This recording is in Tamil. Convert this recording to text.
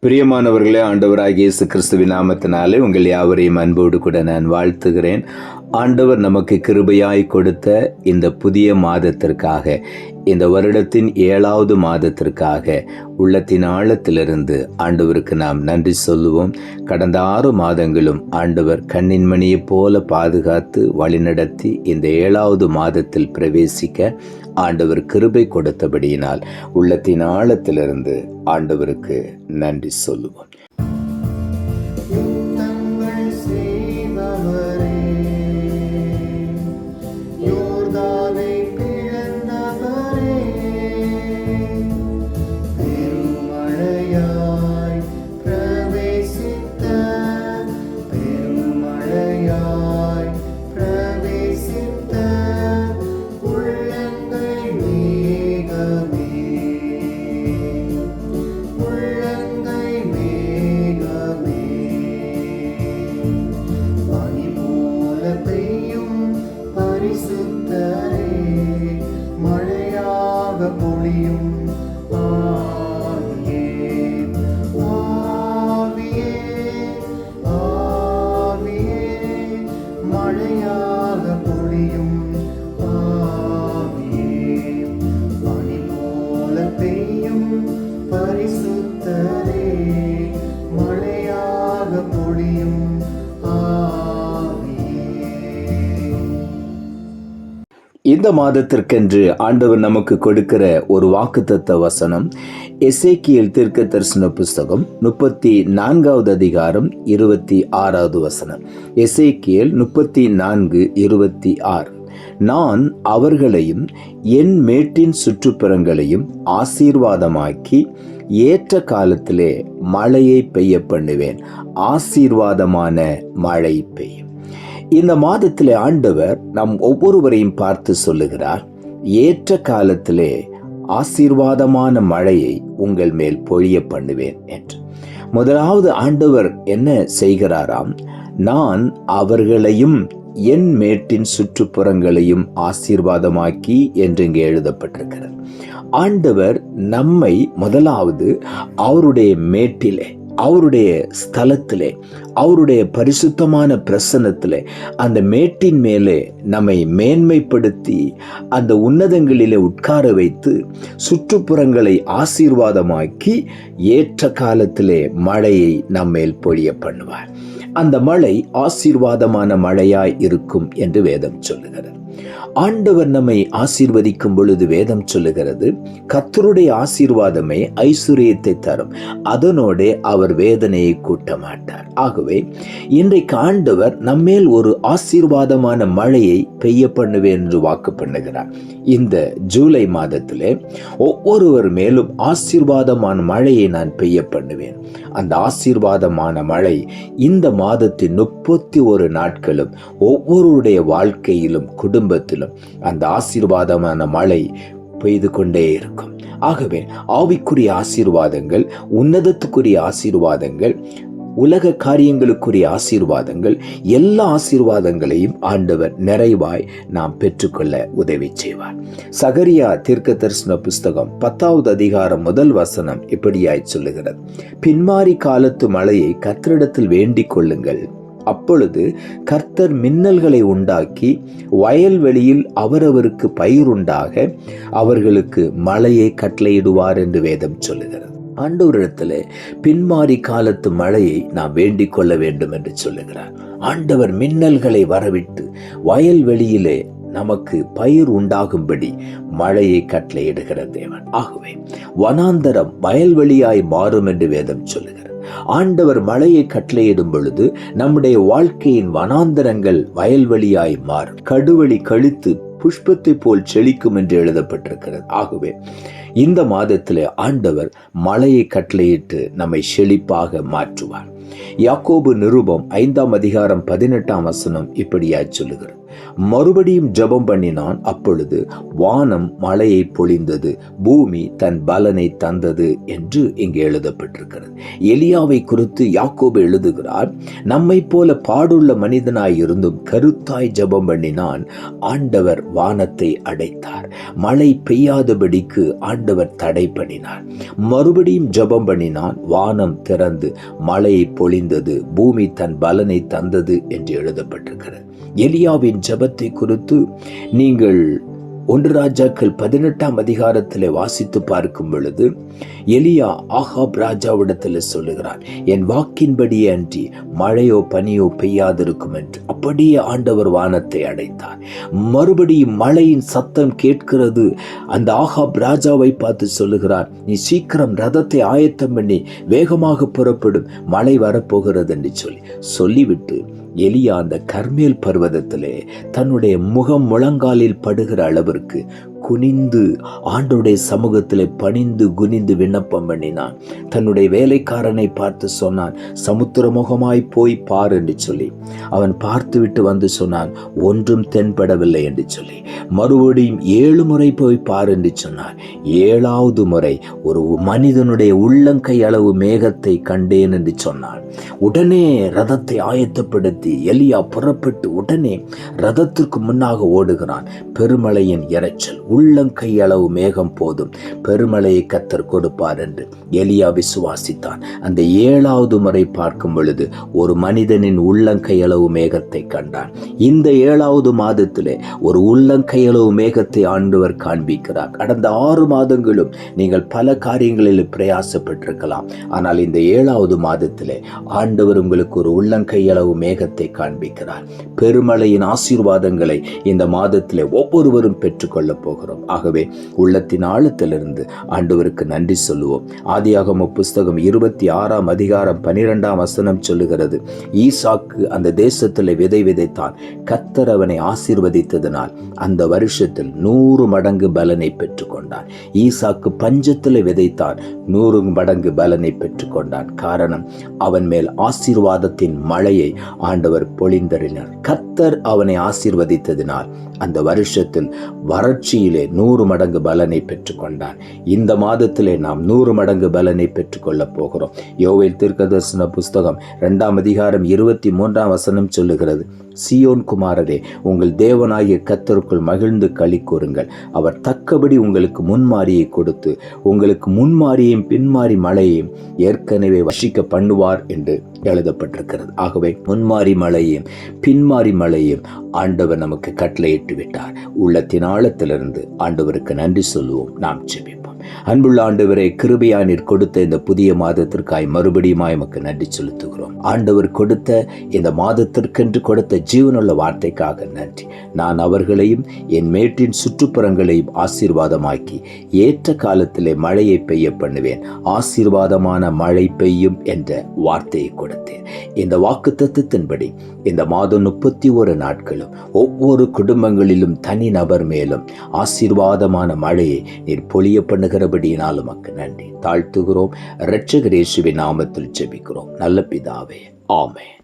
பிரியமானவர்களே, ஆண்டவராகிய இயேசு கிறிஸ்துவின் நாமத்தினாலே உங்கள் யாவரையும் அன்போடு கூட நான் வாழ்த்துகிறேன். ஆண்டவர் நமக்கு கிருபையாய் கொடுத்த இந்த புதிய மாதத்திற்காக, இந்த வருடத்தின் 7வது மாதத்திற்காக உள்ளத்தின் ஆழத்திலிருந்து ஆண்டவருக்கு நாம் நன்றி சொல்லுவோம். கடந்த 6 மாதங்களும் ஆண்டவர் கண்ணின் மணியைப் போல பாதுகாத்து வழிநடத்தி இந்த 7வது மாதத்தில் பிரவேசிக்க ஆண்டவர் கிருபை கொடுத்தபடியினால் உள்ளத்தின் ஆழத்திலிருந்து ஆண்டவருக்கு நன்றி சொல்லுவோம். இந்த மாதத்திற்கென்று ஆண்டவர் நமக்கு கொடுக்கிற ஒரு வாக்குத்தத்த வசனம் எசேக்கியேல் தீர்க்கதரிசன புஸ்தகம் 34வது அதிகாரம் 26வது வசனம். எசேக்கியேல் 34:26. நான் அவர்களையும் என் மேட்டின் சுற்றுப்புறங்களையும் ஆசீர்வாதமாக்கி ஏற்ற காலத்திலே மழையை பெய்ய பண்ணுவேன். ஆசீர்வாதமான மழை பெய்யும். இந்த மாதத்திலே ஆண்டவர் நம் ஒவ்வொருவரையும் பார்த்து சொல்லுகிறார், ஏற்ற காலத்திலே ஆசீர்வாதமான மழையை உங்கள் மேல் பொழிய பண்ணுவேன் என்று. முதலாவது ஆண்டவர் என்ன செய்கிறாராம்? நான் அவர்களையும் என் மேட்டின் சுற்றுப்புறங்களையும் ஆசீர்வாதமாக்கி என்று இங்கே எழுதப்பட்டிருக்கிறது. ஆண்டவர் நம்மை முதலாவது அவருடைய மேட்டிலே, அவருடைய ஸ்தலத்திலே, அவருடைய பரிசுத்தமான பிரசன்னத்திலே, அந்த மேட்டின் மேலே நம்மை மேன்மைப்படுத்தி அந்த உன்னதங்களிலே உட்கார வைத்து சுற்றுப்புறங்களை ஆசீர்வாதமாக்கி ஏற்ற காலத்திலே மழையை நம்மேல் பொழிய பண்ணுவார். அந்த மழை ஆசீர்வாதமான மழையாய் இருக்கும் என்று வேதம் சொல்லுகிறது. ஆண்டவர் நம்மை ஆசீர்வதிக்கும் பொழுது வேதம் சொல்லுகிறது, கர்த்தருடைய ஆசீர்வாதமே ஐசுரியத்தை தரும், அதனோடு அவர் வேதனையை கூட்ட மாட்டார். ஆகவே இன்றைக்கு ஆண்டவர் நம்மேல் ஒரு ஆசீர்வாதமான மழையை பெய்ய பண்ணுவேன் என்று வாக்கு பண்ணுகிறார். இந்த ஜூலை மாதத்திலே ஒவ்வொருவர் மேலும் ஆசீர்வாதமான மழையை நான் பெய்ய பண்ணுவேன். அந்த ஆசீர்வாதமான மழை இந்த மாதத்தின் 31 நாட்களும் ஒவ்வொருடைய வாழ்க்கையிலும் குடும்பத்திலும் அந்த ஆசீர்வாதமான மழை பெய்து கொண்டே இருக்கும். ஆகவே ஆவிக்குரிய ஆசீர்வாதங்கள், உன்னதத்துக்குரிய ஆசீர்வாதங்கள், உலக காரியங்களுக்குரிய ஆசீர்வாதங்கள், எல்லா ஆசீர்வாதங்களையும் ஆண்டவர் நிறைவாய் நாம் பெற்றுக்கொள்ள உதவி செய்வார். சகரியா தீர்க்கதரிசன புஸ்தகம் 10வது அதிகாரம் 1 வசனம் இப்படியாய் சொல்லுகிறது, பின்மாறி காலத்து மழையை கர்த்தரிடத்தில் வேண்டிக் கொள்ளுங்கள், அப்பொழுது கர்த்தர் மின்னல்களை உண்டாக்கி வயல்வெளியில் அவரவருக்கு பயிருண்டாக அவர்களுக்கு மழையை கட்டளையிடுவார் என்று வேதம் சொல்லுகிறது. ஆண்டவரிடத்திலே பின்மாறி காலத்து மழையை நாம் வேண்டிக் கொள்ள வேண்டும் என்று சொல்லுகிறார். ஆண்டவர் மின்னல்களை வரவிட்டு வயல்வெளியிலே நமக்கு பயிர் உண்டாகும்படி மழையை கட்டளையிடுகிற தேவன். ஆகவே வனாந்தரம் வயல்வெளியாய் மாறும் என்று வேதம் சொல்லுகிறது. ஆண்டவர் மழையை கட்டளையிடும் பொழுது நம்முடைய வாழ்க்கையின் வனாந்தரங்கள் வயல்வெளியாய் மாறும். கடுவெளி கழித்து புஷ்பத்தை போல் செழிக்கும் என்று எழுதப்பட்டிருக்கிறது. ஆகவே இந்த மாதத்திலே ஆண்டவர் மழையை கட்டளையிட்டு நம்மை செழிப்பாக மாற்றுவார். யாக்கோபு நிருபம் 5ஆம் அதிகாரம் 18ஆம் வசனம் இப்படியாய் சொல்லுகிறது, மறுபடியும் ஜெபம் பண்ணினான். அப்பொழுது வானம் மழையை பொழிந்தது, பூமி தன் பலனை தந்தது என்று இங்கே எழுதப்பட்டிருக்கிறது. எலியாவை குறித்து யாக்கோபு எழுதுகிறார், நம்மை போல பாடுள்ள மனிதனாய் இருந்தும் கருத்தாய் ஜெபம் பண்ணினான், ஆண்டவர் வானத்தை அடைத்தார். மழை பெய்யாதபடிக்கு ஆண்டவர் தடை பண்ணினார். மறுபடியும் ஜெபம் பண்ணினான், வானம் திறந்து மழையை பொழிந்தது, பூமி தன் பலனை தந்தது என்று எழுதப்பட்டிருக்கிறது. எலியாவின் ஜெபத்தை குறித்து நீங்கள் 1 ராஜாக்கள் 18ஆம் அதிகாரத்தில் வாசித்து பார்க்கும் பொழுது எலியா ஆகாப் ராஜாவிடத்தில் சொல்லுகிறான், என் வாக்கின்படியே அன்றி மழையோ பனியோ பெய்யாதிருக்கும் என்று. அப்படியே ஆண்டவர் வானத்தை அடைத்தார். மறுபடியும் மழையின் சத்தம் கேட்கிறது. அந்த ஆகாப் ராஜாவை பார்த்து சொல்லுகிறார், நீ சீக்கிரம் ரதத்தை ஆயத்தம் பண்ணி வேகமாக புறப்படும், மழை வரப்போகிறது என்று சொல்லிவிட்டு எலியா அந்த கர்மேல் பர்வதத்திலே தன்னுடைய முகம் முழங்காலில் படுகிற அளவிற்கு குனிந்து ஆண்டவருடைய சமூகத்திலே பணிந்து குனிந்து விண்ணப்பம் பண்ணினான். தன்னுடைய வேலைக்காரனை பார்த்து சொன்னான், சமுத்திரமுகமாய் போய் பார் என்று சொல்லி. அவன் பார்த்துவிட்டு வந்து சொன்னான், ஒன்றும் தென்படவில்லை என்று சொல்லி. மறுபடியும் 7 முறை போய் பார் என்று சொன்னான். 7வது முறை ஒரு மனிதனுடைய உள்ளங்கை அளவு மேகத்தை கண்டேன் என்று சொன்னான். உடனே ரதத்தை ஆயத்தப்படுத்தி எலியா புறப்பட்டு உடனே ரதத்திற்கு முன்னாக ஓடுகிறான். பெருமழையின் இரைச்சல், உள்ளங்கை அளவு மேகம் போதும், பெருமழையை கர்த்தர் கொடுப்பார் என்று எலியா விசுவாசித்தான். அந்த 7வது முறை பார்க்கும் பொழுது ஒரு மனிதனின் உள்ளங்கை அளவு மேகத்தை கண்டான். இந்த 7வது மாதத்திலே ஒரு உள்ளங்கை அளவு மேகத்தை ஆண்டவர் காண்பிக்கிறார். கடந்த 6 மாதங்களும் நீங்கள் பல காரியங்களில் பிரயாசப்பட்டிருக்கலாம். ஆனால் இந்த 7வது மாதத்திலே ஆண்டவர் உங்களுக்கு ஒரு உள்ளங்கை அளவு மேகத்தை காண்பிக்கிறார். பெருமழையின் ஆசீர்வாதங்களை இந்த மாதத்திலே ஒவ்வொருவரும் பெற்றுக்கொள்ள போகிறோம். ஆகவே உள்ளத்தின் ஆழத்திலிருந்து ஆண்டவருக்கு நன்றி சொல்லுவோம். ஆதியாகம புஸ்தகம் 26ஆம் அதிகாரம் 12ஆம் வசனம் சொல்லுகிறது, ஈசாக்கு அந்த தேசத்தில் விதை விதைத்தான், கர்த்தர் அவனை ஆசீர்வதித்ததனால் அந்த வருஷத்தில் 100 மடங்கு பலனை பெற்றுக்கொண்டான். ஈசாக்கு பஞ்சத்தில் விதைத்தான், 100 மடங்கு பலனை பெற்றுக்கொண்டான். காரணம், அவன் மேல் ஆசீர்வாதத்தின் மழையை ஆண்டவர் பொழிந்தறினார். கர்த்தர் அவனை ஆசீர்வதித்ததினால் அந்த வருஷத்தில் வறட்சியிலே 100 மடங்கு பலனை பெற்றுக்கொண்டான். இந்த மாதத்திலே நாம் 100 மடங்கு பலனை பெற்றுக்கொள்ள போகிறோம். யோவேல் தீர்க்கதரிசன புஸ்தகம் 2ஆம் அதிகாரம் 23ஆம் வசனம் சொல்லுகிறது, சீயோன் குமாரரே, உங்கள் தேவனாகிய கர்த்தருக்குள் மகிழ்ந்து களி கூறுங்கள். அவர் தக்கபடி உங்களுக்கு முன்மாரியை கொடுத்து உங்களுக்கு முன்மாரியையும் பின்மாரி மழையையும் ஏற்கனவே வசிக்க பண்ணுவார் என்று எழுதப்பட்டிருக்கிறது. ஆகவே முன்மாரி மழையையும் பின்மாரி மழையையும் ஆண்டவர் நமக்கு கட்டளையிட்டு விட்டார். உள்ளத்தின் ஆழத்திலிருந்து ஆண்டவருக்கு நன்றி சொல்லுவோம். நாம் ஜெபிப்போம். அன்புள்ள ஆண்டவரே, கிருபையாய் நீர் கொடுத்த இந்த புதிய மாதத்திற்காய் மறுபடியுமாய் எமக்கு நன்றி செலுத்துகிறோம். ஆண்டவர் கொடுத்த இந்த மாதத்திற்கென்று கொடுத்த ஜீவனுள்ள வார்த்தைக்காக நன்றி. நான் அவர்களையும் என் மேட்டின் சுற்றுப்புறங்களையும் ஆசீர்வாதமாக்கி ஏற்ற காலத்திலே மழையை பெய்ய பண்ணுவேன், ஆசீர்வாதமான மழை பெய்யும் என்ற வார்த்தையை கொடுத்தேன். இந்த வாக்குத்தத்தத்தின்படி இந்த மாதம் 31 நாட்களும் ஒவ்வொரு குடும்பங்களிலும் தனி நபர் மேலும் ஆசீர்வாதமான மழையை நீர் பொழிய பண்ணுகிறபடியினால் உமக்கு நன்றி தாழ்த்துகிறோம். இரட்சகர் இயேசுவின் நாமத்தில் ஜெபிக்கிறோம் நல்ல பிதாவே, ஆமென்.